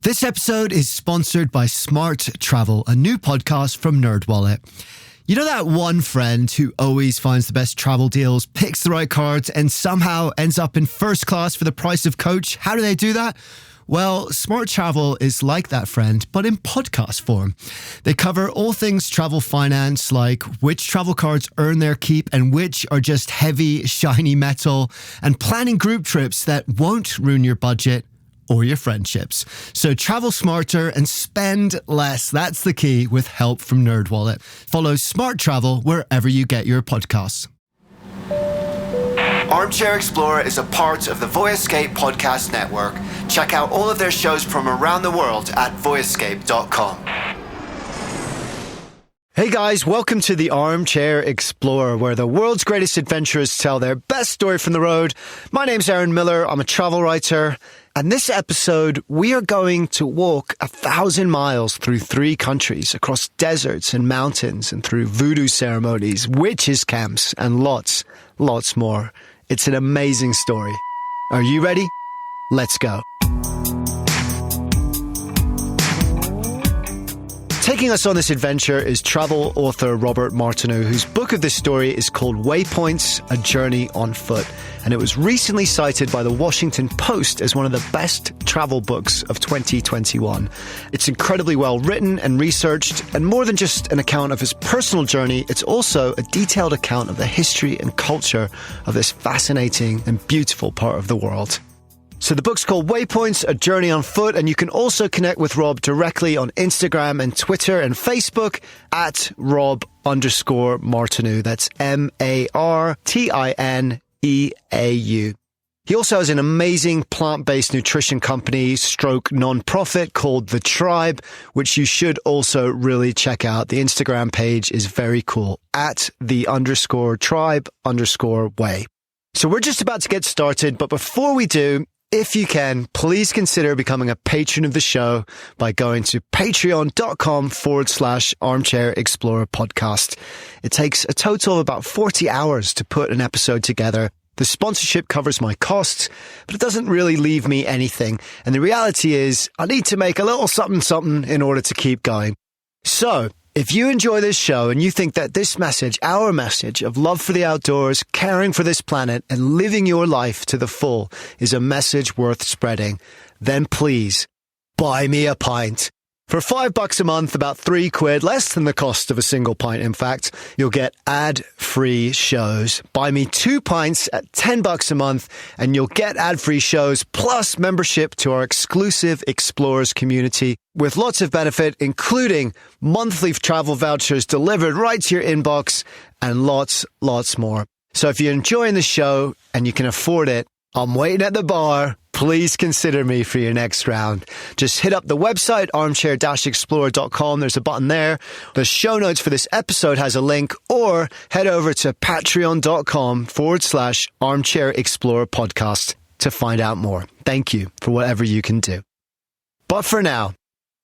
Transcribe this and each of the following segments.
This episode is sponsored by Smart Travel, a new podcast from NerdWallet. You know that one friend who always finds the best travel deals, picks the right cards, and somehow ends up in first class for the price of coach? How do they do that? Well, Smart Travel is like that friend, but in podcast form. They cover all things travel finance, like which travel cards earn their keep and which are just heavy, shiny metal, and planning group trips that won't ruin your budget or your friendships. So travel smarter and spend less. That's the key with help from NerdWallet. Follow Smart Travel wherever you get your podcasts. Armchair Explorer is a part of the Voyescape podcast network. Check out all of their shows from around the world at voyescape.com. Hey guys, welcome to the Armchair Explorer, where the world's greatest adventurers tell their best story from the road. My name's Aaron Miller. I'm a travel writer. And this episode, we are going to walk 1,000 miles through 3 countries, across deserts and mountains, and through voodoo ceremonies, witches' camps, and lots more. It's an amazing story. Are you ready? Let's go. Taking us on this adventure is travel author Robert Martineau, whose book of this story is called Waypoints, A Journey on Foot. And it was recently cited by the Washington Post as one of the best travel books of 2021. It's incredibly well written and researched, and more than just an account of his personal journey, it's also a detailed account of the history and culture of this fascinating and beautiful part of the world. So the book's called Waypoints, A Journey on Foot, and you can also connect with Rob directly on Instagram and Twitter and Facebook at Rob_Martineau. That's MARTINEAU. He also has an amazing plant-based nutrition company stroke non-profit called The Tribe, which you should also really check out. The Instagram page is very cool, at _tribe_way. So we're just about to get started, but before we do, if you can, please consider becoming a patron of the show by going to patreon.com/armchair-explorer podcast. It takes a total of about 40 hours to put an episode together. The sponsorship covers my costs, but it doesn't really leave me anything. And the reality is, I need to make a little something in order to keep going. So, if you enjoy this show and you think that this message, our message of love for the outdoors, caring for this planet, and living your life to the full is a message worth spreading, then please buy me a pint. For $5 a month, about £3, less than the cost of a single pint, in fact, you'll get ad-free shows. Buy me 2 pints at $10 a month, and you'll get ad-free shows plus membership to our exclusive Explorers community with lots of benefit, including monthly travel vouchers delivered right to your inbox and lots more. So if you're enjoying the show and you can afford it, I'm waiting at the bar. Please consider me for your next round. Just hit up the website, armchair-explorer.com. There's a button there. The show notes for this episode has a link, or head over to patreon.com/armchair-explorer podcast to find out more. Thank you for whatever you can do. But for now,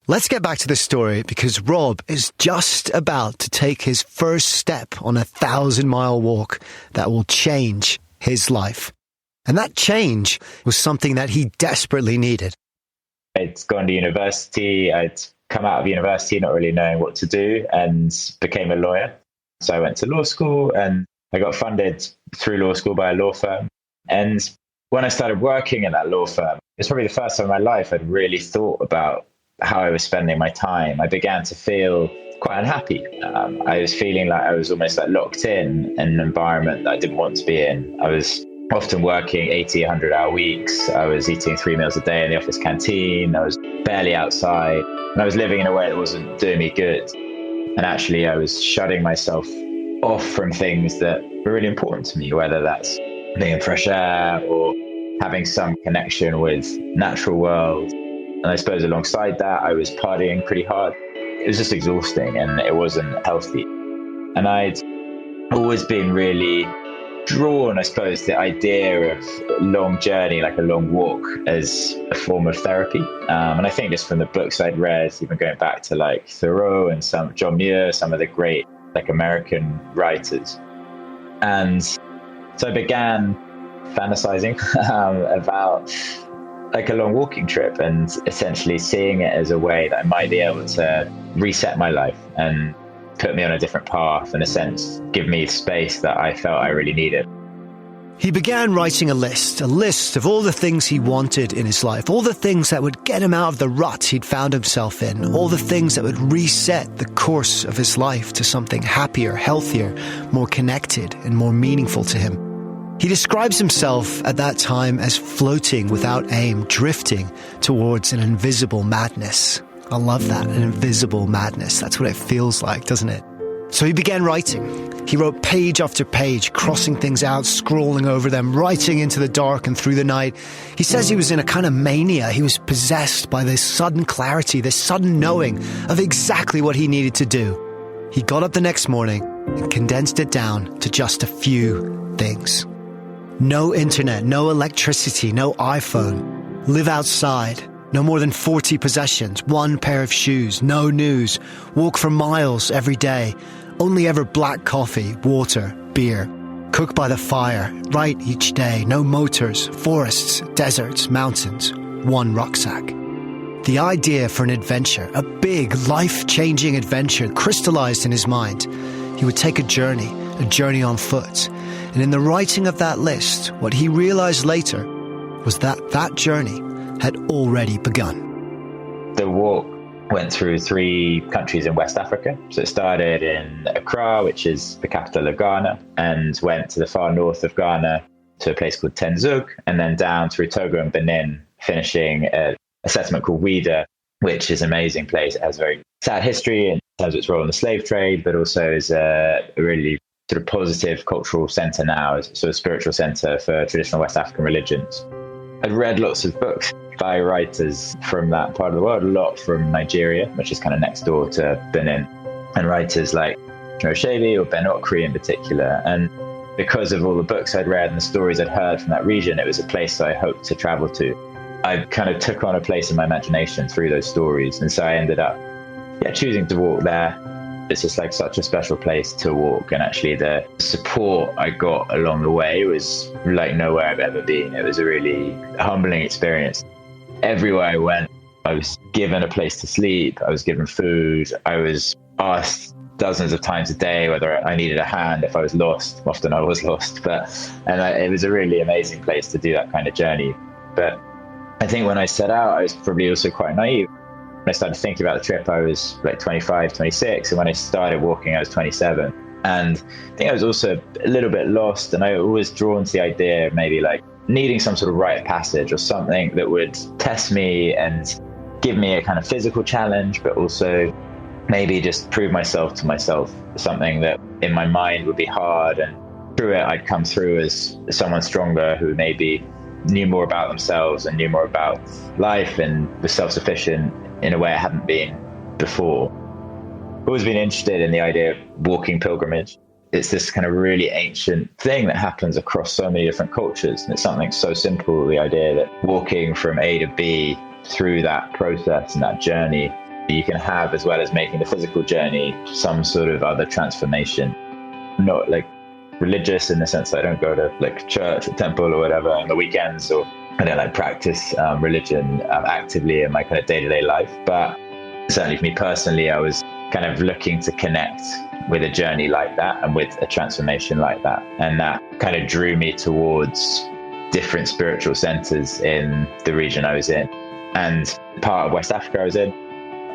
let's get back to the story, because Rob is just about to take his first step on a 1,000-mile walk that will change his life. And that change was something that he desperately needed. I'd gone to university. I'd come out of university not really knowing what to do, and became a lawyer. So I went to law school, and I got funded through law school by a law firm. And when I started working in that law firm, it's probably the first time in my life I'd really thought about how I was spending my time. I began to feel quite unhappy. I was feeling like I was almost like locked in an environment that I didn't want to be in. I was often working 80, 100-hour weeks. I was eating 3 meals a day in the office canteen. I was barely outside. And I was living in a way that wasn't doing me good. And actually, I was shutting myself off from things that were really important to me, whether that's being in fresh air or having some connection with natural world. And I suppose alongside that, I was partying pretty hard. It was just exhausting, and it wasn't healthy. And I'd always been really drawn, I suppose, the idea of a long journey, like a long walk, as a form of therapy. And I think just from the books I'd read, even going back to like Thoreau and some John Muir, some of the great like American writers. And so I began fantasizing about like a long walking trip, and essentially seeing it as a way that I might be able to reset my life and put me on a different path, in a sense, give me space that I felt I really needed. He began writing a list of all the things he wanted in his life, all the things that would get him out of the rut he'd found himself in, all the things that would reset the course of his life to something happier, healthier, more connected and more meaningful to him. He describes himself at that time as floating without aim, drifting towards an invisible madness. I love that, an invisible madness. That's what it feels like, doesn't it? So he began writing. He wrote page after page, crossing things out, scrawling over them, writing into the dark and through the night. He says he was in a kind of mania. He was possessed by this sudden clarity, this sudden knowing of exactly what he needed to do. He got up the next morning and condensed it down to just a few things. No internet, no electricity, no iPhone. Live outside. No more than 40 possessions, 1 pair of shoes, no news, walk for miles every day, only ever black coffee, water, beer, cook by the fire, write each day, no motors, forests, deserts, mountains, 1 rucksack. The idea for an adventure, a big, life-changing adventure, crystallized in his mind. He would take a journey on foot. And in the writing of that list, what he realized later was that journey had already begun. The walk went through 3 countries in West Africa. So it started in Accra, which is the capital of Ghana, and went to the far north of Ghana to a place called Tenzug, and then down through Togo and Benin, finishing at a settlement called Ouida, which is an amazing place. It has a very sad history in terms of its role in the slave trade, but also is a really sort of positive cultural centre now, so a spiritual centre for traditional West African religions. I'd read lots of books by writers from that part of the world, a lot from Nigeria, which is kind of next door to Benin, and writers like Oshebi or Ben Okri in particular. And because of all the books I'd read and the stories I'd heard from that region, it was a place that I hoped to travel to. I kind of took on a place in my imagination through those stories. And so I ended up choosing to walk there. It's just like such a special place to walk. And actually the support I got along the way was like nowhere I've ever been. It was a really humbling experience. Everywhere I went, I was given a place to sleep. I was given food. I was asked dozens of times a day whether I needed a hand if I was lost. Often I was lost, it was a really amazing place to do that kind of journey. But I think when I set out, I was probably also quite naive. When I started thinking about the trip, I was like 25, 26. And when I started walking, I was 27. And I think I was also a little bit lost. And I was drawn to the idea of maybe like needing some sort of rite of passage or something that would test me and give me a kind of physical challenge, but also maybe just prove myself to myself, something that in my mind would be hard. And through it, I'd come through as someone stronger who maybe knew more about themselves and knew more about life and was self-sufficient in a way I hadn't been before. I've always been interested in the idea of walking pilgrimage. It's this kind of really ancient thing that happens across so many different cultures. And it's something so simple, the idea that walking from A to B through that process and that journey, you can have, as well as making the physical journey, some sort of other transformation. Not like religious in the sense that I don't go to like church or temple or whatever on the weekends, or I don't like practice religion actively in my kind of day-to-day life. But certainly for me personally, I was kind of looking to connect with a journey like that and with a transformation like that. And that kind of drew me towards different spiritual centers in the region I was in. And part of West Africa I was in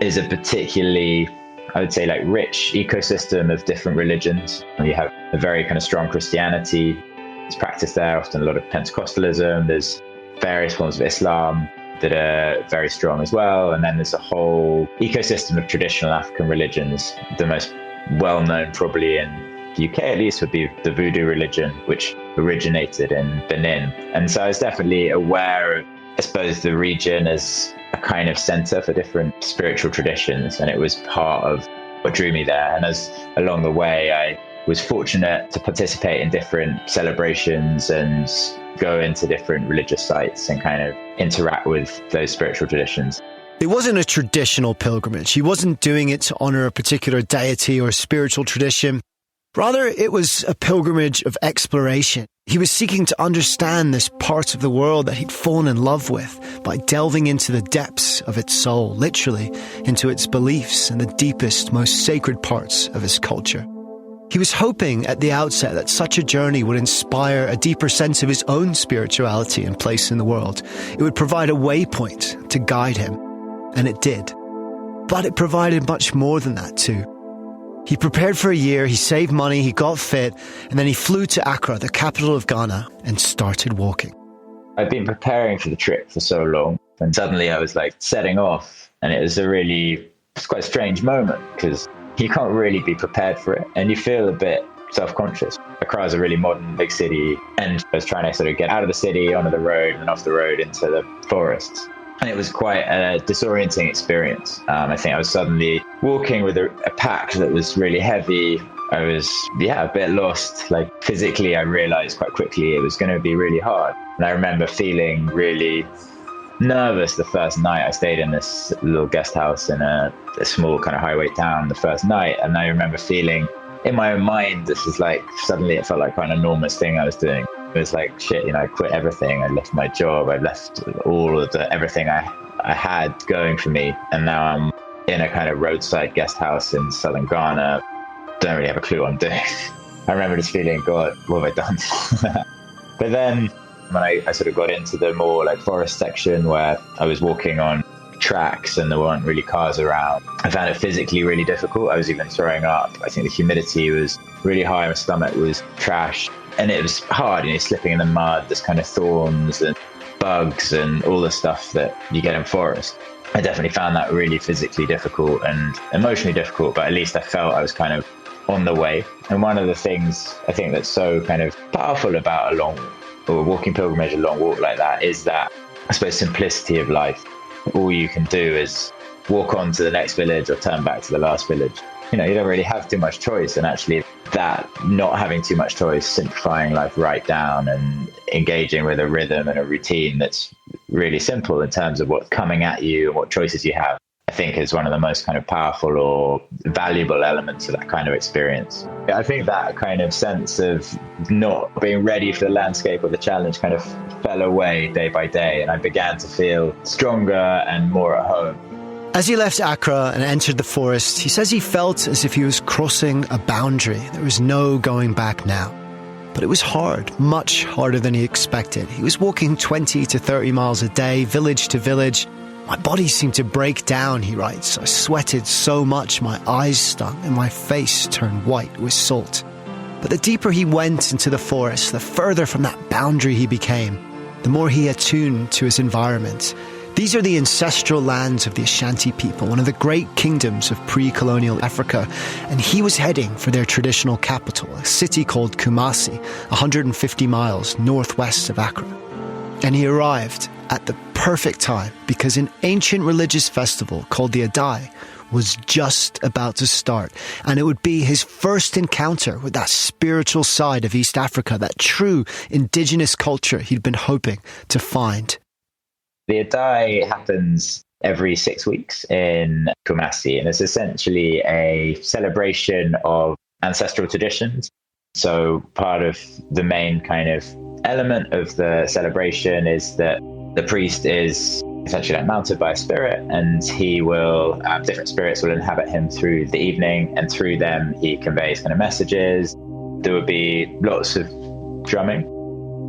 is a particularly, I would say, like rich ecosystem of different religions. And you have a very kind of strong Christianity. It's practiced there, often a lot of Pentecostalism. There's various forms of Islam that are very strong as well. And then there's a whole ecosystem of traditional African religions. The most well-known probably in the UK at least would be the voodoo religion, which originated in Benin. And so I was definitely aware of, I suppose, the region as a kind of center for different spiritual traditions. And it was part of what drew me there. And as along the way, I was fortunate to participate in different celebrations and go into different religious sites and kind of interact with those spiritual traditions. It wasn't a traditional pilgrimage. He wasn't doing it to honor a particular deity or spiritual tradition. Rather, it was a pilgrimage of exploration. He was seeking to understand this part of the world that he'd fallen in love with by delving into the depths of its soul, literally into its beliefs and the deepest, most sacred parts of his culture. He was hoping at the outset that such a journey would inspire a deeper sense of his own spirituality and place in the world. It would provide a waypoint to guide him, and it did. But it provided much more than that too. He prepared for a year, he saved money, he got fit, and then he flew to Accra, the capital of Ghana, and started walking. I'd been preparing for the trip for so long, and suddenly I was like setting off, and it was quite a strange moment because you can't really be prepared for it, and you feel a bit self-conscious. Accra is a really modern big city, and I was trying to sort of get out of the city, onto the road, and off the road into the forests. And it was quite a disorienting experience. I think I was suddenly walking with a pack that was really heavy. I was, a bit lost. Like physically, I realized quite quickly it was going to be really hard. And I remember feeling really nervous the first night. I stayed in this little guest house in a small kind of highway town the first night. And I remember feeling in my own mind, this is like, suddenly it felt like quite an enormous thing I was doing. It was like, shit, I quit everything. I left my job. I left all of everything I had going for me. And now I'm in a kind of roadside guest house in southern Ghana. Don't really have a clue what I'm doing. I remember just feeling, God, what have I done? But then when I sort of got into the more like forest section where I was walking on tracks and there weren't really cars around, I found it physically really difficult. I was even throwing up. I think the humidity was really high. My stomach was trash. And it was hard, slipping in the mud, there's kind of thorns and bugs and all the stuff that you get in forest. I definitely found that really physically difficult and emotionally difficult, but at least I felt I was kind of on the way. And one of the things I think that's so kind of powerful about a walking pilgrimage, a long walk like that, is that, I suppose, simplicity of life. All you can do is walk on to the next village or turn back to the last village. You don't really have too much choice, and actually that not having too much choice, simplifying life right down and engaging with a rhythm and a routine that's really simple in terms of what's coming at you and what choices you have, I think is one of the most kind of powerful or valuable elements of that kind of experience. I think that kind of sense of not being ready for the landscape or the challenge kind of fell away day by day, and I began to feel stronger and more at home. As he left Accra and entered the forest, he says he felt as if he was crossing a boundary. There was no going back now. But it was hard, much harder than he expected. He was walking 20 to 30 miles a day, village to village. My body seemed to break down, he writes. I sweated so much my eyes stung and my face turned white with salt. But the deeper he went into the forest, the further from that boundary he became, the more he attuned to his environment. These are the ancestral lands of the Ashanti people, one of the great kingdoms of pre-colonial Africa, and he was heading for their traditional capital, a city called Kumasi, 150 miles northwest of Accra. And he arrived at the perfect time because an ancient religious festival called the Adai was just about to start, and it would be his first encounter with that spiritual side of East Africa, that true indigenous culture he'd been hoping to find. The Adai happens every 6 weeks in Kumasi, and it's essentially a celebration of ancestral traditions. So part of the main kind of element of the celebration is that the priest is essentially like mounted by a spirit, and he will, different spirits will inhabit him through the evening, and through them he conveys kind of messages. There would be lots of drumming,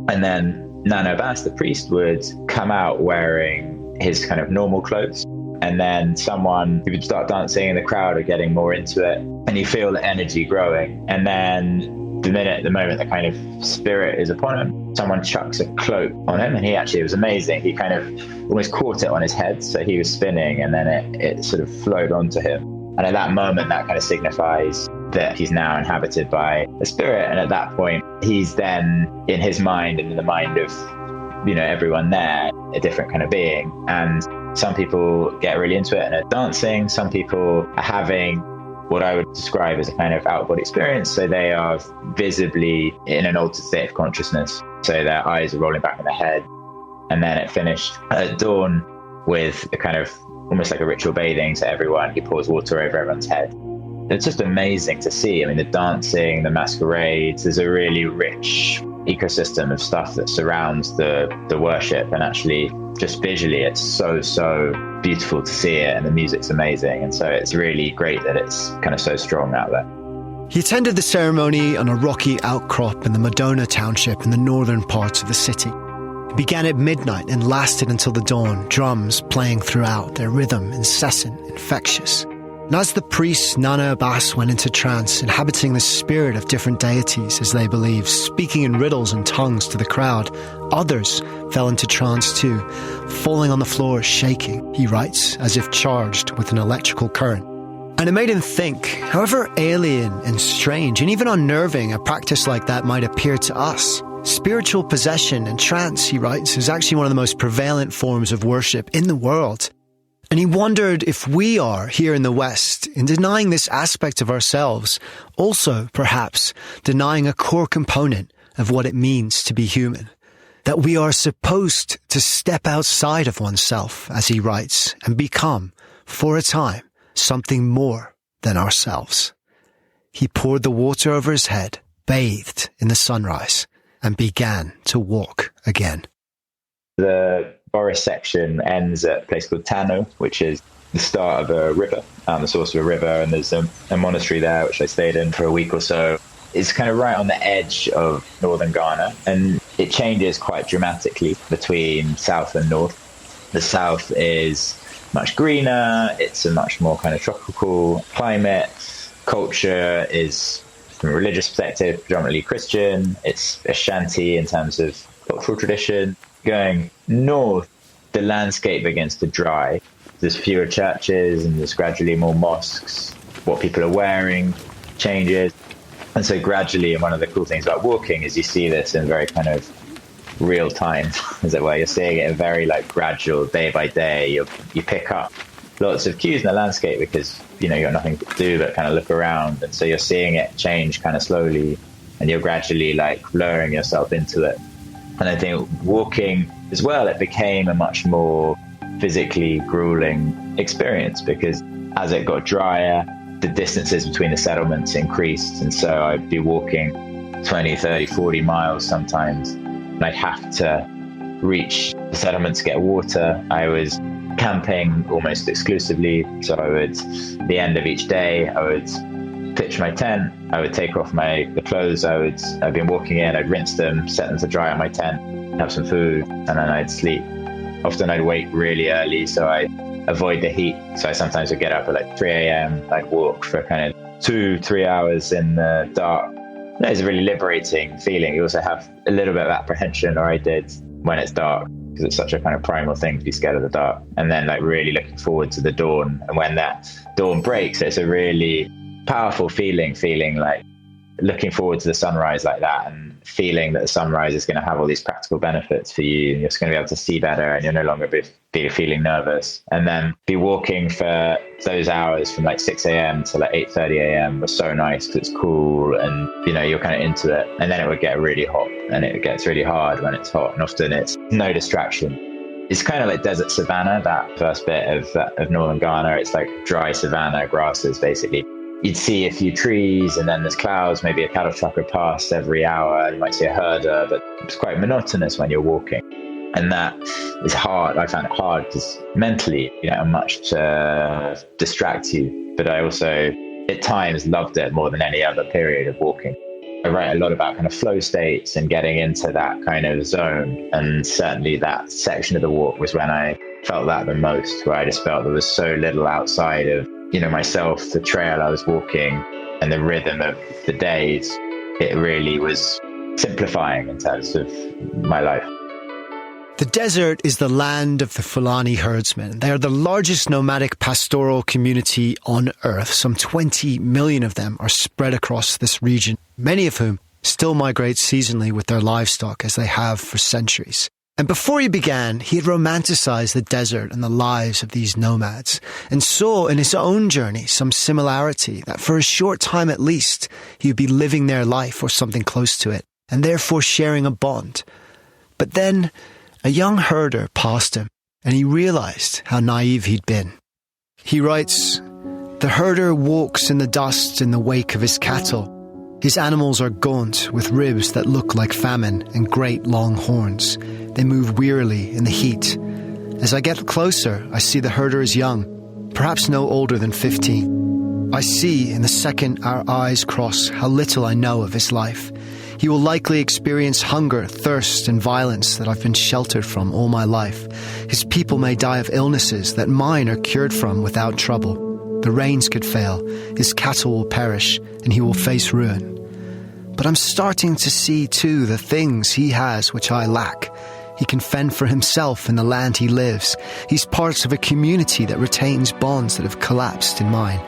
and then Nana Bass, the priest, would come out wearing his kind of normal clothes, and then someone who would start dancing in the crowd are getting more into it, and you feel the energy growing. And then the moment the kind of spirit is upon him, someone chucks a cloak on him, and it was amazing. He kind of almost caught it on his head, so he was spinning, and then it sort of flowed onto him. And at that moment, that kind of signifies that he's now inhabited by a spirit. And at that point, he's then, in his mind and in the mind of, everyone there, a different kind of being. And some people get really into it and are dancing. Some people are having what I would describe as a kind of out-of-body experience. So they are visibly in an altered state of consciousness. So their eyes are rolling back in their head. And then it finished at dawn with a kind of almost like a ritual bathing. So he pours water over everyone's head. It's just amazing to see. I mean, the dancing, the masquerades, there's a really rich ecosystem of stuff that surrounds the worship, and actually just visually it's so beautiful to see it, and the music's amazing, and so it's really great that it's kind of so strong out there. He attended the ceremony on a rocky outcrop in the Madonna township in the northern parts of the city. It began at midnight and lasted until the dawn, drums playing throughout, their rhythm incessant, infectious. And as the priest Nana Abbas went into trance, inhabiting the spirit of different deities, as they believed, speaking in riddles and tongues to the crowd, others fell into trance too, falling on the floor, shaking, he writes, as if charged with an electrical current. And it made him think, however alien and strange and even unnerving a practice like that might appear to us, spiritual possession and trance, he writes, is actually one of the most prevalent forms of worship in the world. And he wondered if we are, here in the West, in denying this aspect of ourselves, also, perhaps, denying a core component of what it means to be human. That we are supposed to step outside of oneself, as he writes, and become, for a time, something more than ourselves. He poured the water over his head, bathed in the sunrise, and began to walk again. The forest section ends at a place called Tano, which is the start of a river, the source of a river, and there's a monastery there, which I stayed in for a week or so. It's kind of right on the edge of northern Ghana, and it changes quite dramatically between south and north. The south is much greener, it's a much more kind of tropical climate. Culture is, from a religious perspective, predominantly Christian. It's Ashanti in terms of cultural tradition. Going north, the landscape begins to dry. There's fewer churches and there's gradually more mosques. What people are wearing changes. And so gradually, and one of the cool things about walking is you see this in very kind of real time, as it were. You're seeing it in very like gradual, day by day. You pick up lots of cues in the landscape because, you know, you've got nothing to do but kind of look around. And so you're seeing it change kind of slowly, and you're gradually like lowering yourself into it. And I think walking as well, it became a much more physically grueling experience because as it got drier, the distances between the settlements increased. And so I'd be walking 20, 30, 40 miles sometimes, and I'd have to reach the settlement to get water. I was camping almost exclusively. So I would, at the end of each day, I would pitch my tent, I would take off the clothes I'd been walking in, I'd rinse them, set them to dry on my tent, have some food, and then I'd sleep. Often I'd wake really early, so I avoid the heat. So I sometimes would get up at like 3 a.m, I'd walk for kind of 2-3 hours in the dark. It's a really liberating feeling. You also have a little bit of apprehension, or I did, when it's dark, because it's such a kind of primal thing to be scared of the dark. And then like really looking forward to the dawn. And when that dawn breaks, it's a really powerful feeling like looking forward to the sunrise like that, and feeling that the sunrise is going to have all these practical benefits for you. You're just going to be able to see better, and you're no longer be feeling nervous. And then be walking for those hours from like 6 a.m. to like 8:30 a.m. was so nice because it's cool, and you know, you're kind of into it. And then it would get really hot, and it gets really hard when it's hot, and often it's no distraction. It's kind of like desert savanna, that first bit of northern Ghana. It's like dry savanna grasses, basically. You'd see a few trees, and then there's clouds, maybe a cattle truck would pass every hour. You might see a herder, but it's quite monotonous when you're walking. And that is hard. I found it hard because mentally, you don't have much to distract you. But I also, at times, loved it more than any other period of walking. I write a lot about kind of flow states and getting into that kind of zone. And certainly that section of the walk was when I felt that the most, where I just felt there was so little outside of, you know, myself, the trail I was walking, and the rhythm of the days. It really was simplifying in terms of my life. The desert is the land of the Fulani herdsmen. They are the largest nomadic pastoral community on earth. Some 20 million of them are spread across this region, many of whom still migrate seasonally with their livestock, as they have for centuries. And before he began, he had romanticized the desert and the lives of these nomads, and saw in his own journey some similarity, that for a short time at least, he would be living their life or something close to it, and therefore sharing a bond. But then a young herder passed him, and he realized how naive he'd been. He writes, The herder walks in the dust in the wake of his cattle. His animals are gaunt, with ribs that look like famine and great long horns. They move wearily in the heat. As I get closer, I see the herder is young, perhaps no older than 15. I see, in the second our eyes cross, how little I know of his life. He will likely experience hunger, thirst, and violence that I've been sheltered from all my life. His people may die of illnesses that mine are cured from without trouble. The rains could fail, his cattle will perish, and he will face ruin. But I'm starting to see, too, the things he has which I lack. He can fend for himself in the land he lives. He's part of a community that retains bonds that have collapsed in mine.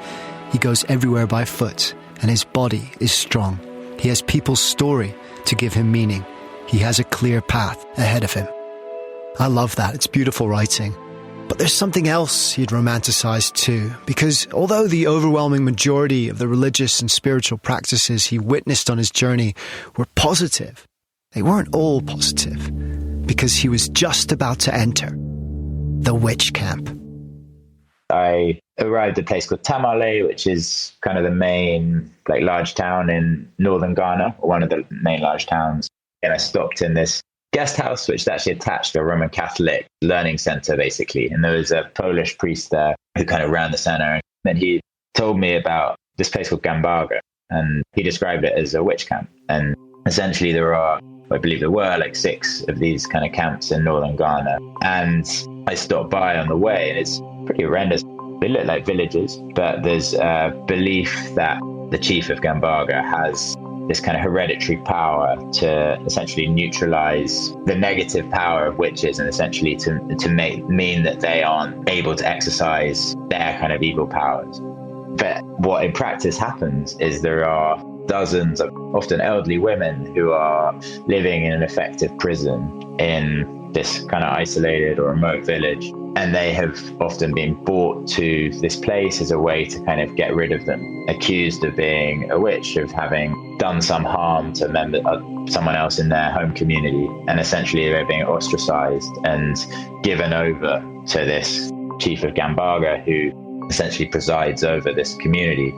He goes everywhere by foot, and his body is strong. He has people's story to give him meaning. He has a clear path ahead of him. I love that. It's beautiful writing. But there's something else he'd romanticized too, because although the overwhelming majority of the religious and spiritual practices he witnessed on his journey were positive, they weren't all positive, because he was just about to enter the witch camp. I arrived at a place called Tamale, which is kind of the main large town in northern Ghana, or one of the main large towns. And I stopped in this guest house, which is actually attached to a Roman Catholic learning center, basically. And there was a Polish priest there who kind of ran the center. And he told me about this place called Gambaga, and he described it as a witch camp. And essentially I believe there were 6 of these kind of camps in northern Ghana. And I stopped by on the way, and it's pretty horrendous. They look like villages, but there's a belief that the chief of Gambaga has this kind of hereditary power to essentially neutralize the negative power of witches, and essentially to mean that they aren't able to exercise their kind of evil powers. But what in practice happens is there are dozens of often elderly women who are living in an effective prison in this kind of isolated or remote village. And they have often been brought to this place as a way to kind of get rid of them, accused of being a witch, of having done some harm to someone else in their home community. And essentially they're being ostracized and given over to this chief of Gambaga, who essentially presides over this community.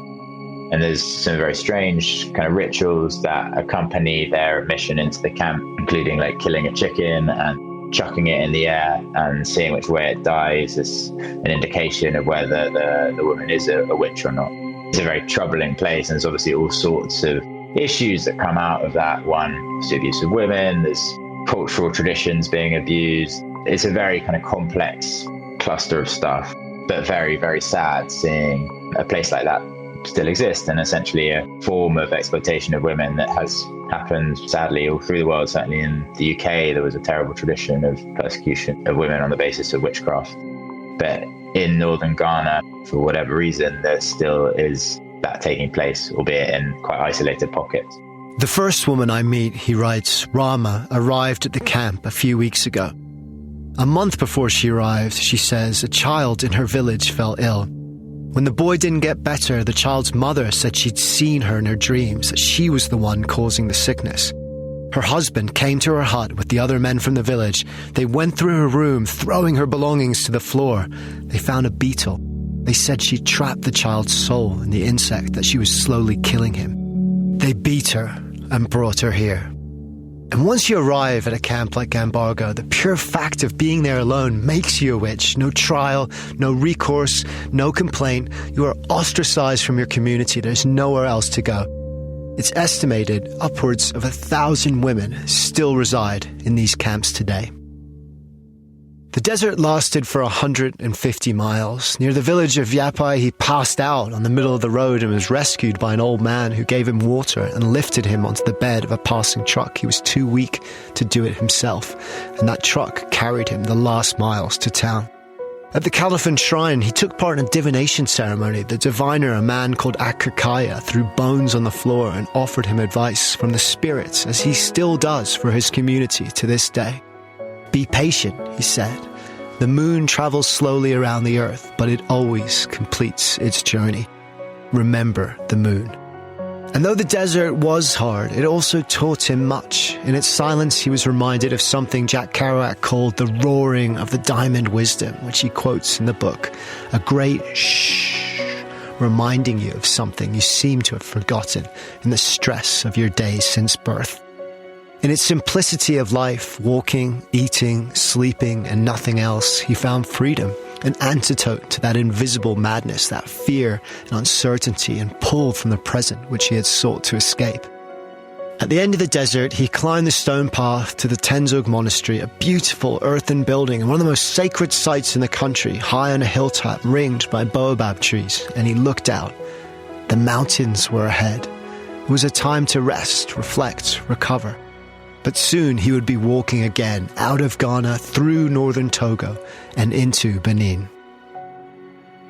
And there's some very strange kind of rituals that accompany their admission into the camp, including killing a chicken and chucking it in the air and seeing which way it dies is an indication of whether the woman is a witch or not. It's a very troubling place, and there's obviously all sorts of issues that come out of that. One, the abuse of women, there's cultural traditions being abused. It's a very kind of complex cluster of stuff, but very, very sad seeing a place like that still exist, and essentially a form of exploitation of women that has happened sadly all through the world. Certainly in the UK there was a terrible tradition of persecution of women on the basis of witchcraft, but in northern Ghana, for whatever reason, there still is that taking place, albeit in quite isolated pockets. The first woman I meet, he writes, Rama, arrived at the camp a few weeks ago. A month before she arrived, she says, a child in her village fell ill. When the boy didn't get better, the child's mother said she'd seen her in her dreams, that she was the one causing the sickness. Her husband came to her hut with the other men from the village. They went through her room, throwing her belongings to the floor. They found a beetle. They said she trapped the child's soul in the insect, that she was slowly killing him. They beat her and brought her here. And once you arrive at a camp like Gambaga, the pure fact of being there alone makes you a witch. No trial, no recourse, no complaint. You are ostracized from your community. There's nowhere else to go. It's estimated upwards of 1,000 women still reside in these camps today. The desert lasted for 150 miles. Near the village of Yapai, he passed out on the middle of the road and was rescued by an old man who gave him water and lifted him onto the bed of a passing truck. He was too weak to do it himself, and that truck carried him the last miles to town. At the Califan shrine, he took part in a divination ceremony. The diviner, a man called Akakaya, threw bones on the floor and offered him advice from the spirits, as he still does for his community to this day. Be patient, he said. The moon travels slowly around the earth, but it always completes its journey. Remember the moon. And though the desert was hard, it also taught him much. In its silence, he was reminded of something Jack Kerouac called the roaring of the diamond wisdom, which he quotes in the book. A great shh reminding you of something you seem to have forgotten in the stress of your days since birth. In its simplicity of life, walking, eating, sleeping, and nothing else, he found freedom, an antidote to that invisible madness, that fear and uncertainty and pull from the present which he had sought to escape. At the end of the desert, he climbed the stone path to the Tenzog Monastery, a beautiful earthen building and one of the most sacred sites in the country, high on a hilltop ringed by baobab trees, and he looked out. The mountains were ahead. It was a time to rest, reflect, recover. But soon he would be walking again, out of Ghana, through northern Togo, and into Benin.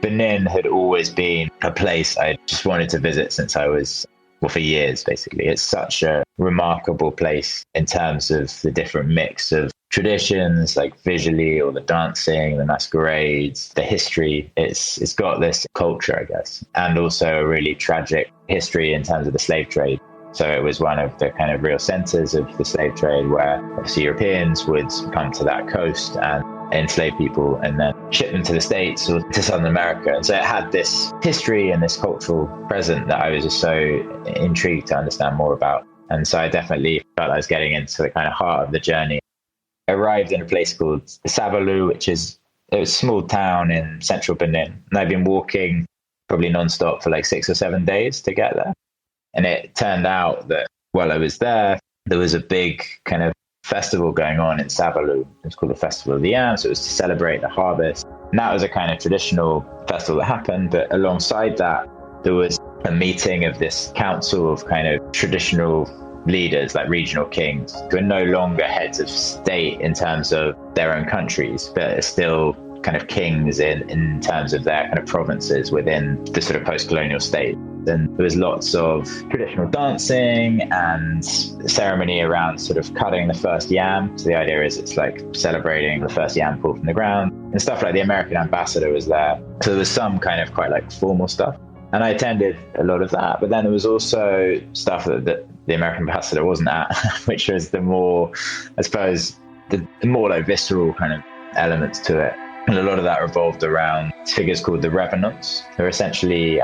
Benin had always been a place I just wanted to visit since I was, for years, basically. It's such a remarkable place in terms of the different mix of traditions, like visually, all the dancing, the masquerades, the history. It's got this culture, I guess, and also a really tragic history in terms of the slave trade. So it was one of the kind of real centers of the slave trade where obviously Europeans would come to that coast and enslave people and then ship them to the States or to Southern America. And so it had this history and this cultural present that I was just so intrigued to understand more about. And so I definitely felt I was getting into the kind of heart of the journey. I arrived in a place called Sabalu, which is a small town in central Benin. And I've been walking probably nonstop for like 6 or 7 days to get there. And it turned out that while I was there was a big kind of festival going on in Sabalu. It was called the Festival of the Yam, so it was to celebrate the harvest. And that was a kind of traditional festival that happened, but alongside that, there was a meeting of this council of kind of traditional leaders, like regional kings, who are no longer heads of state in terms of their own countries, but are still kind of kings in terms of their kind of provinces within the sort of post-colonial state. And there was lots of traditional dancing and ceremony around sort of cutting the first yam. So the idea is it's like celebrating the first yam pulled from the ground and stuff. Like the American ambassador was there. So there was some kind of quite like formal stuff. And I attended a lot of that. But then there was also stuff that the American ambassador wasn't at, which was the more, I suppose, the more like visceral kind of elements to it. And a lot of that revolved around figures called the revenants. They're essentially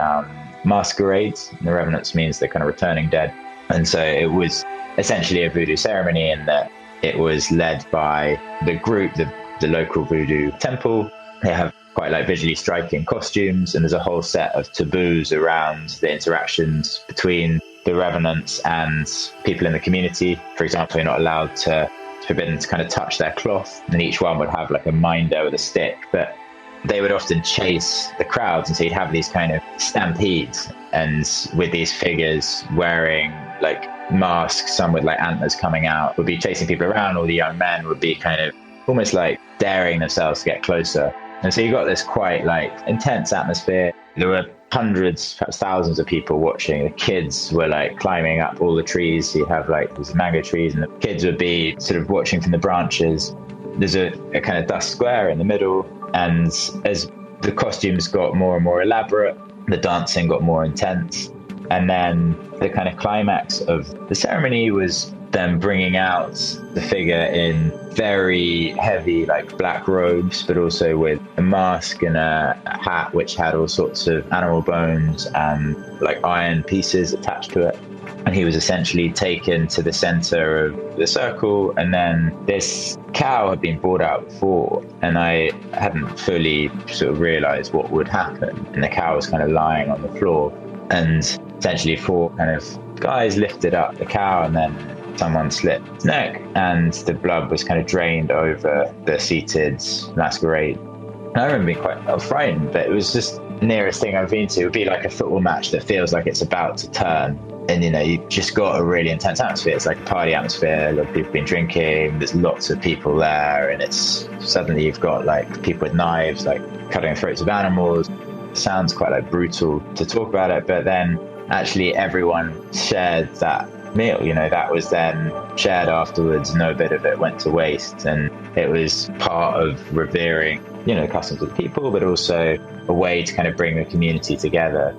masquerades. The revenants means they're kind of returning dead. And so it was essentially a voodoo ceremony in that it was led by the group, the local voodoo temple. They have quite like visually striking costumes, and there's a whole set of taboos around the interactions between the revenants and people in the community. For example, you're not allowed to, forbidden to kind of touch their cloth, and each one would have like a minder with a stick, but they would often chase the crowds, and so you'd have these kind of stampedes, and with these figures wearing like masks, some with like antlers coming out, would be chasing people around. All the young men would be kind of almost like daring themselves to get closer. And so you got this quite like intense atmosphere. There were hundreds, perhaps thousands of people watching. The kids were like climbing up all the trees. So you have like these mango trees, and the kids would be sort of watching from the branches. There's a kind of dust square in the middle. And as the costumes got more and more elaborate, the dancing got more intense. And then the kind of climax of the ceremony was them bringing out the figure in very heavy, like black robes, but also with a mask and a hat which had all sorts of animal bones and like iron pieces attached to it. And he was essentially taken to the center of the circle, and then this cow had been brought out before, and I hadn't fully sort of realized what would happen. And the cow was kind of lying on the floor, and essentially 4 kind of guys lifted up the cow, and then someone slit its neck, and the blood was kind of drained over the seated masquerade. And I remember being quite frightened, but it was just the nearest thing I've been to. It would be like a football match that feels like it's about to turn. And, you know, you've just got a really intense atmosphere. It's like a party atmosphere. A lot of people have been drinking. There's lots of people there. And it's suddenly you've got like people with knives, like cutting the throats of animals. It sounds quite like brutal to talk about it. But then actually everyone shared that meal. You know, that was then shared afterwards. No bit of it went to waste. And it was part of revering, you know, the customs of the people, but also a way to kind of bring the community together.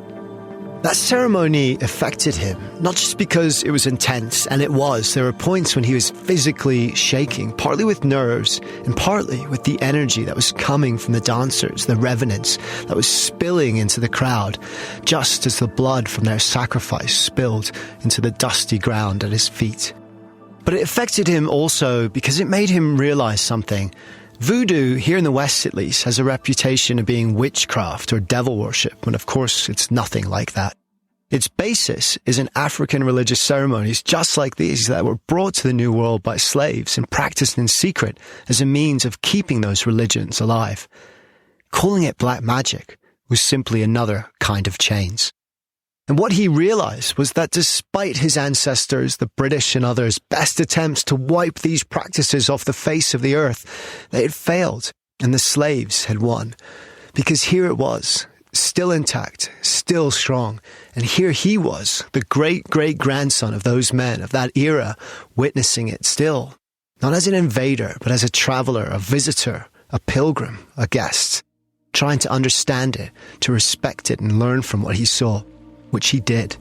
That ceremony affected him, not just because it was intense, and it was. There were points when he was physically shaking, partly with nerves and partly with the energy that was coming from the dancers, the revenants, that was spilling into the crowd, just as the blood from their sacrifice spilled into the dusty ground at his feet. But it affected him also because it made him realize something. Voodoo, here in the West at least, has a reputation of being witchcraft or devil worship, when of course it's nothing like that. Its basis is in African religious ceremonies just like these that were brought to the New World by slaves and practiced in secret as a means of keeping those religions alive. Calling it black magic was simply another kind of chains. And what he realized was that despite his ancestors, the British and others' best attempts to wipe these practices off the face of the earth, they had failed and the slaves had won. Because here it was, still intact, still strong. And here he was, the great-great-grandson of those men of that era, witnessing it still. Not as an invader, but as a traveller, a visitor, a pilgrim, a guest. Trying to understand it, to respect it and learn from what he saw. Which he did.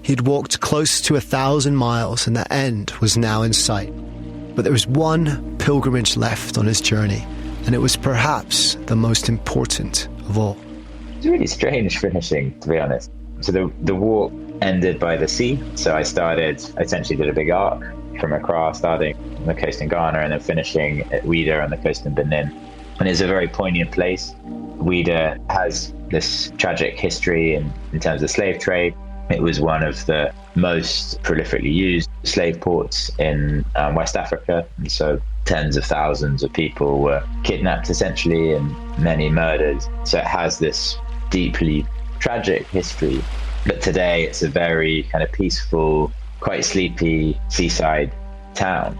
He'd walked close to 1,000 miles and the end was now in sight. But there was one pilgrimage left on his journey, and it was perhaps the most important of all. It's really strange finishing, to be honest. So the walk ended by the sea. So I essentially did a big arc from Accra, starting on the coast in Ghana and then finishing at Ouida on the coast in Benin. And it's a very poignant place. Ouida has this tragic history in terms of slave trade. It was one of the most prolifically used slave ports in West Africa. And so tens of thousands of people were kidnapped essentially and many murdered. So it has this deeply tragic history. But today it's a very kind of peaceful, quite sleepy seaside town.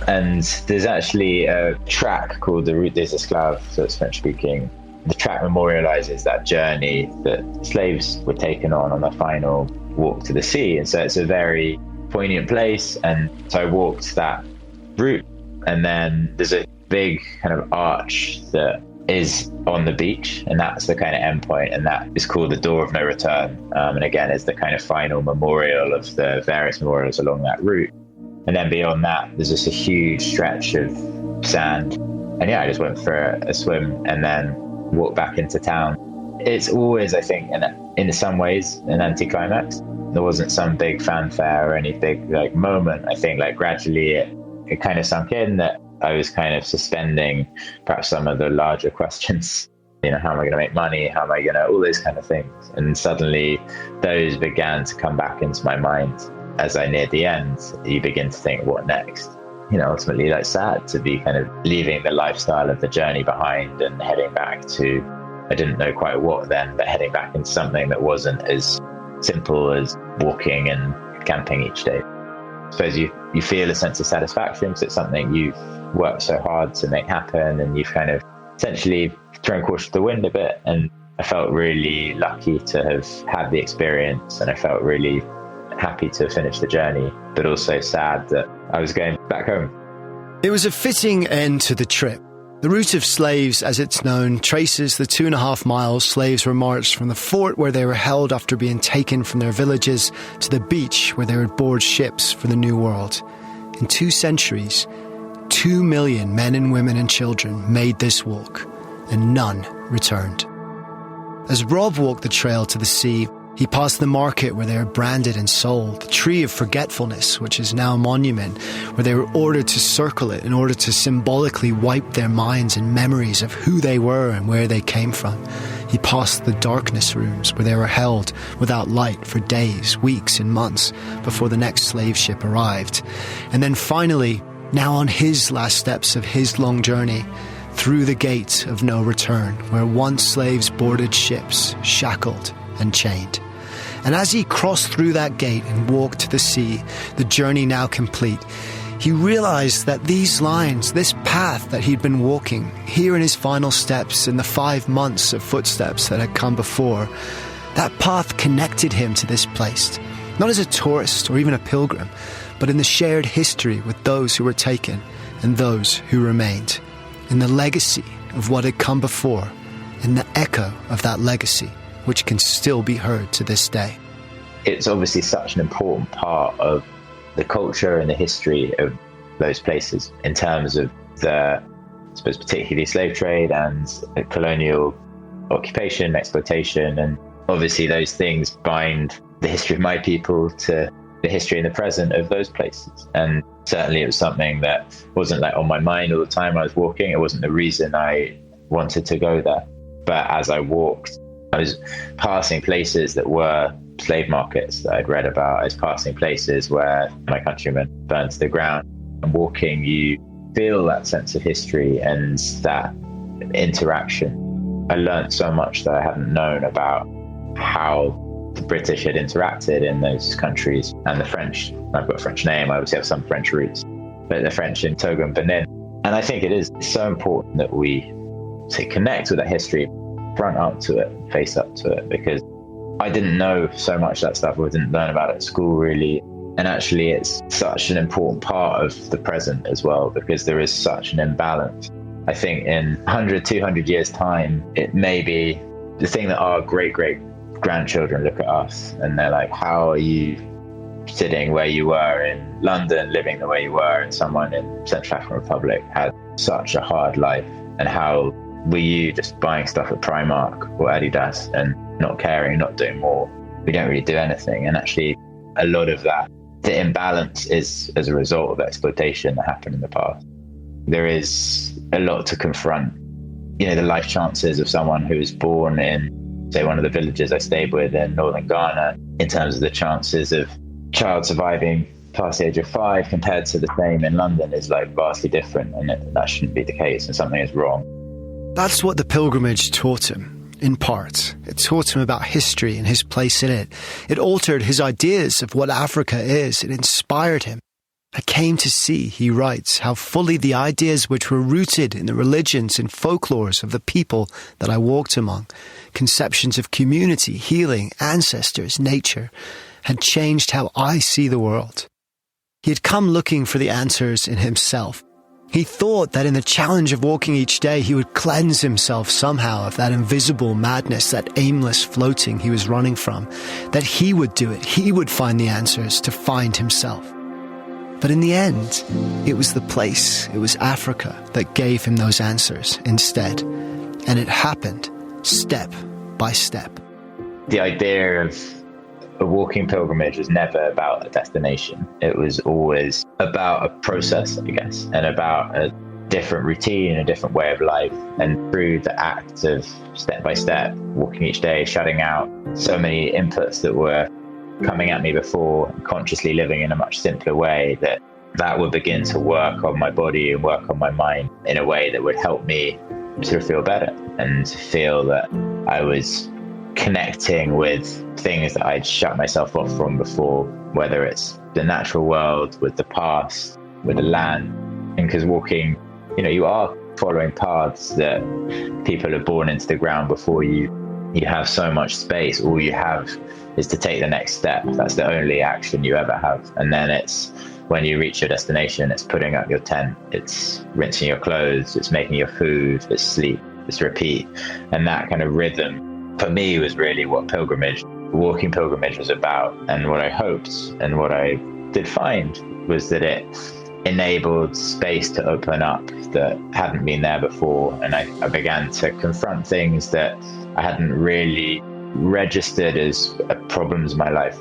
And there's actually a track called the Route des Esclaves, so it's French speaking. The track memorializes that journey that slaves were taken on the final walk to the sea. And so it's a very poignant place. And so I walked that route. And then there's a big kind of arch that is on the beach. And that's the kind of endpoint. And that is called the Door of No Return. And again, it's the kind of final memorial of the various memorials along that route. And then beyond that, there's just a huge stretch of sand. And yeah, I just went for a swim and then walked back into town. It's always, I think, in some ways, an anticlimax. There wasn't some big fanfare or any big moment. I think gradually it kind of sunk in that I was kind of suspending perhaps some of the larger questions. How am I going to make money? How am I going to, all those kind of things. And suddenly those began to come back into my mind. As I neared the end, you begin to think, what next? Ultimately, sad to be kind of leaving the lifestyle of the journey behind and heading back to, I didn't know quite what then, but heading back into something that wasn't as simple as walking and camping each day. I suppose you feel a sense of satisfaction because it's something you've worked so hard to make happen and you've kind of essentially thrown caution to the wind a bit. And I felt really lucky to have had the experience, and I felt really happy to finish the journey, but also sad that I was going back home. It was a fitting end to the trip. The route of slaves, as it's known, traces the 2.5 miles slaves were marched from the fort where they were held after being taken from their villages to the beach where they would board ships for the New World. In 2 centuries, 2 million men and women and children made this walk, and none returned. As Rob walked the trail to the sea, he passed the market where they were branded and sold, the Tree of Forgetfulness, which is now a monument, where they were ordered to circle it in order to symbolically wipe their minds and memories of who they were and where they came from. He passed the darkness rooms where they were held without light for days, weeks and months before the next slave ship arrived. And then finally, now on his last steps of his long journey, through the gate of no return, where once slaves boarded ships, shackled and chained. And as he crossed through that gate and walked to the sea, the journey now complete, he realized that these lines, this path that he'd been walking, here in his final steps in the 5 months of footsteps that had come before, that path connected him to this place, not as a tourist or even a pilgrim, but in the shared history with those who were taken and those who remained, in the legacy of what had come before, and the echo of that legacy which can still be heard to this day. It's obviously such an important part of the culture and the history of those places in terms of the, I suppose, particularly slave trade and colonial occupation, exploitation. And obviously those things bind the history of my people to the history and the present of those places. And certainly it was something that wasn't like on my mind all the time I was walking. It wasn't the reason I wanted to go there. But as I walked, I was passing places that were slave markets that I'd read about. I was passing places where my countrymen burned to the ground. And walking, you feel that sense of history and that interaction. I learned so much that I hadn't known about how the British had interacted in those countries, and the French. I've got a French name, I obviously have some French roots, but the French in Togo and Benin. And I think it is so important that we connect with that history, front up to it, face up to it, because I didn't know so much of that stuff, or didn't learn about it at school really. And actually it's such an important part of the present as well, because there is such an imbalance. I think in 100, 200 years time, it may be the thing that our great-great-grandchildren look at us and they're like, how are you sitting where you were in London, living the way you were, and someone in Central African Republic had such a hard life, and how were you just buying stuff at Primark or Adidas and not caring, not doing more? We don't really do anything. And actually a lot of that, the imbalance is as a result of exploitation that happened in the past. There is a lot to confront. You know, the life chances of someone who was born in, say, one of the villages I stayed with in northern Ghana, in terms of the chances of child surviving past the age of 5 compared to the same in London is like vastly different, and that shouldn't be the case, and something is wrong. That's what the pilgrimage taught him. In part, it taught him about history and his place in it. It altered his ideas of what Africa is. It inspired him. I came to see, he writes, how fully the ideas which were rooted in the religions and folklores of the people that I walked among, conceptions of community, healing, ancestors, nature, had changed how I see the world. He had come looking for the answers in himself. He thought that in the challenge of walking each day, he would cleanse himself somehow of that invisible madness, that aimless floating he was running from, that he would do it. He would find the answers to find himself. But in the end, it was the place, it was Africa that gave him those answers instead. And it happened step by step. The idea of a walking pilgrimage was never about a destination. It was always about a process, I guess, and about a different routine, a different way of life. And through the act of step by step, walking each day, shutting out so many inputs that were coming at me before, consciously living in a much simpler way, that would begin to work on my body and work on my mind in a way that would help me sort of feel better and feel that I was connecting with things that I'd shut myself off from before, whether it's the natural world, with the past, with the land. And because walking, you know, you are following paths that people are born into the ground before you. You have so much space. All you have is to take the next step. That's the only action you ever have. And then it's when you reach your destination, it's putting up your tent, it's rinsing your clothes, it's making your food, it's sleep, it's repeat. And that kind of rhythm for me was really what walking pilgrimage was about. And what I hoped and what I did find was that it enabled space to open up that hadn't been there before. And I began to confront things that I hadn't really registered as problems in my life.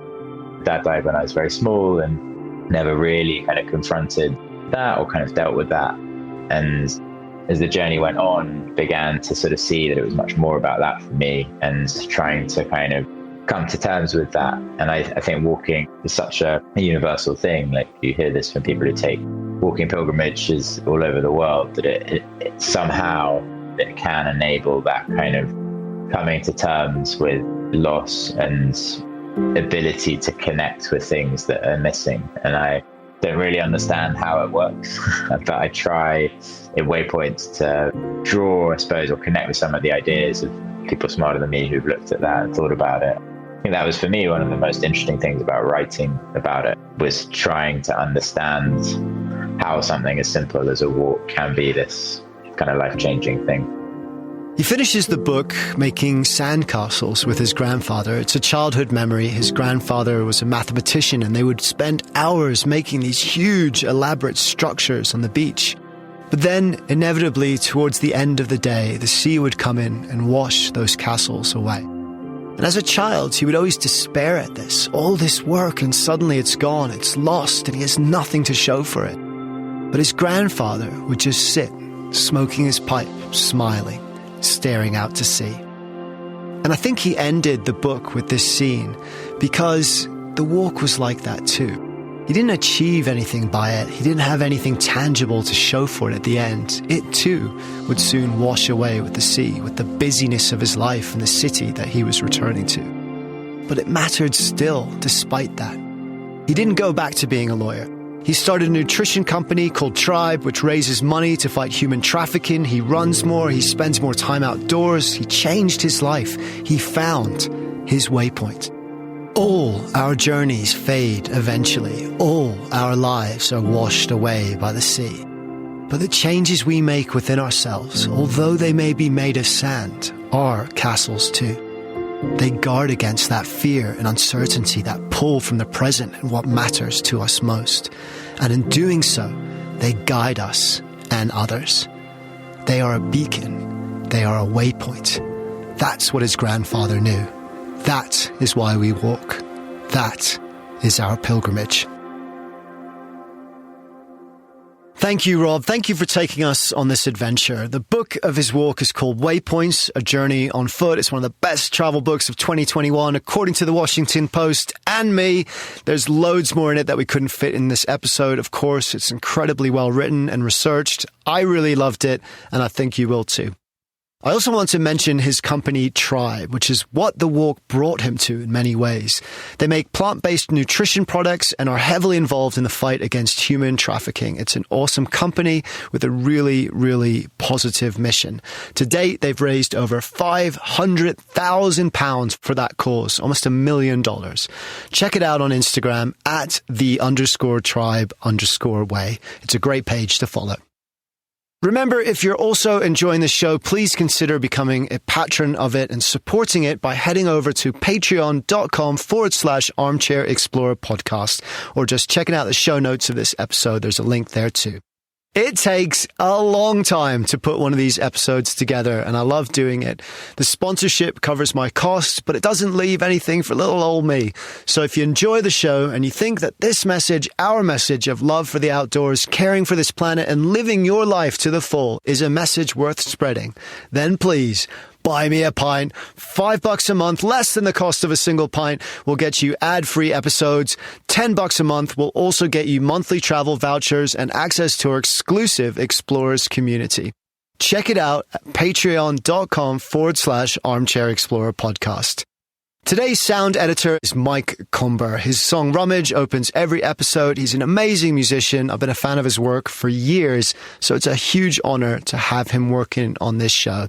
Dad died when I was very small and never really kind of confronted that or kind of dealt with that. And as the journey went on, began to sort of see that it was much more about that for me, and trying to kind of come to terms with that. And I think walking is such a universal thing. Like, you hear this from people who take walking pilgrimages all over the world, that it somehow it can enable that kind of coming to terms with loss and ability to connect with things that are missing. And I don't really understand how it works, but I try in Waypoints to draw, I suppose, or connect with some of the ideas of people smarter than me who've looked at that and thought about it. I think that was, for me, one of the most interesting things about writing about it, was trying to understand how something as simple as a walk can be this kind of life-changing thing. He finishes the book making sandcastles with his grandfather. It's a childhood memory. His grandfather was a mathematician, and they would spend hours making these huge, elaborate structures on the beach. But then, inevitably, towards the end of the day, the sea would come in and wash those castles away. And as a child, he would always despair at this. All this work, and suddenly it's gone, it's lost, and he has nothing to show for it. But his grandfather would just sit, smoking his pipe, smiling, staring out to sea. And I think he ended the book with this scene because the walk was like that too. He didn't achieve anything by it. He didn't have anything tangible to show for it at the end. It too would soon wash away with the sea, with the busyness of his life and the city that he was returning to. But it mattered still, despite that. He didn't go back to being a lawyer. He started a nutrition company called Tribe, which raises money to fight human trafficking. He runs more. He spends more time outdoors. He changed his life. He found his waypoint. All our journeys fade eventually. All our lives are washed away by the sea. But the changes we make within ourselves, although they may be made of sand, are castles too. They guard against that fear and uncertainty, that pull from the present and what matters to us most. And in doing so, they guide us and others. They are a beacon. They are a waypoint. That's what his grandfather knew. That is why we walk. That is our pilgrimage. Thank you, Rob. Thank you for taking us on this adventure. The book of his walk is called Waypoints, A Journey on Foot. It's one of the best travel books of 2021, according to the Washington Post and me. There's loads more in it that we couldn't fit in this episode. Of course, it's incredibly well written and researched. I really loved it, and I think you will too. I also want to mention his company Tribe, which is what the walk brought him to in many ways. They make plant-based nutrition products and are heavily involved in the fight against human trafficking. It's an awesome company with a really, really positive mission. To date, they've raised over £500,000 for that cause, almost $1 million. Check it out on Instagram at @the_tribe_way. It's a great page to follow. Remember, if you're also enjoying the show, please consider becoming a patron of it and supporting it by heading over to patreon.com/armchair-explorer podcast, or just checking out the show notes of this episode. There's a link there too. It takes a long time to put one of these episodes together, and I love doing it. The sponsorship covers my costs, but it doesn't leave anything for little old me. So if you enjoy the show and you think that this message, our message of love for the outdoors, caring for this planet, and living your life to the full is a message worth spreading, then please buy me a pint. $5 a month, less than the cost of a single pint, will get you ad-free episodes. $10 a month will also get you monthly travel vouchers and access to our exclusive Explorers community. Check it out at patreon.com/armchair-explorer podcast. Today's sound editor is Mike Comber. His song Rummage opens every episode. He's an amazing musician. I've been a fan of his work for years, so it's a huge honor to have him working on this show.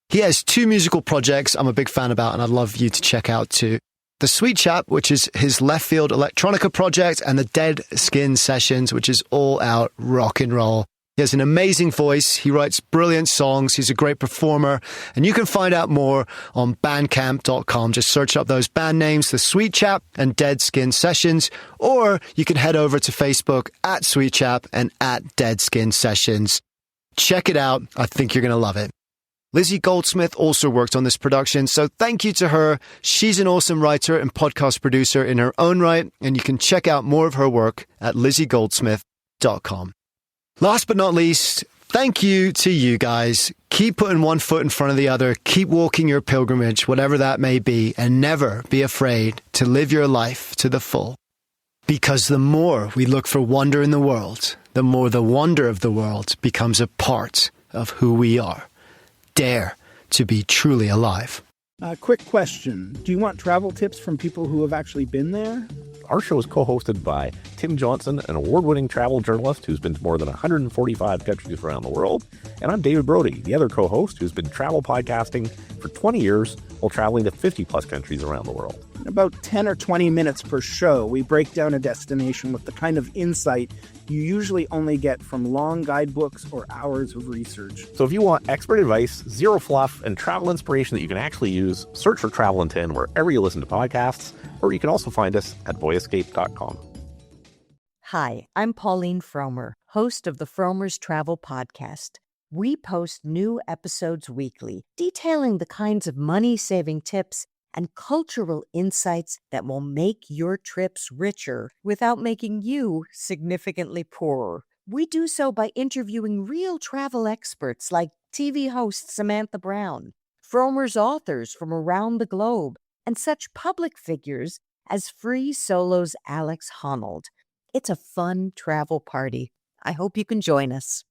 He has 2 musical projects I'm a big fan about, and I'd love you to check out too. The Sweet Chap, which is his left field electronica project, and the Dead Skin Sessions, which is all out rock and roll. He has an amazing voice. He writes brilliant songs. He's a great performer. And you can find out more on bandcamp.com. Just search up those band names, The Sweet Chap and Dead Skin Sessions. Or you can head over to Facebook at Sweet Chap and at Dead Skin Sessions. Check it out. I think you're going to love it. Lizzie Goldsmith also worked on this production, so thank you to her. She's an awesome writer and podcast producer in her own right, and you can check out more of her work at lizziegoldsmith.com. Last but not least, thank you to you guys. Keep putting one foot in front of the other. Keep walking your pilgrimage, whatever that may be, and never be afraid to live your life to the full. Because the more we look for wonder in the world, the more the wonder of the world becomes a part of who we are. Dare to be truly alive. Quick question. Do you want travel tips from people who have actually been there? Our show is co-hosted by Tim Johnson, an award-winning travel journalist who's been to more than 145 countries around the world. And I'm David Brody, the other co-host who's been travel podcasting for 20 years while traveling to 50 plus countries around the world. In about 10 or 20 minutes per show, we break down a destination with the kind of insight you usually only get from long guidebooks or hours of research. So if you want expert advice, zero fluff, and travel inspiration that you can actually use, search for Travel in 10 wherever you listen to podcasts, or you can also find us at voyescape.com. Hi, I'm Pauline Fromer, host of the Fromer's Travel Podcast. We post new episodes weekly, detailing the kinds of money-saving tips and cultural insights that will make your trips richer without making you significantly poorer. We do so by interviewing real travel experts like TV host Samantha Brown, Fromer's authors from around the globe, and such public figures as Free Solo's Alex Honnold. It's a fun travel party. I hope you can join us.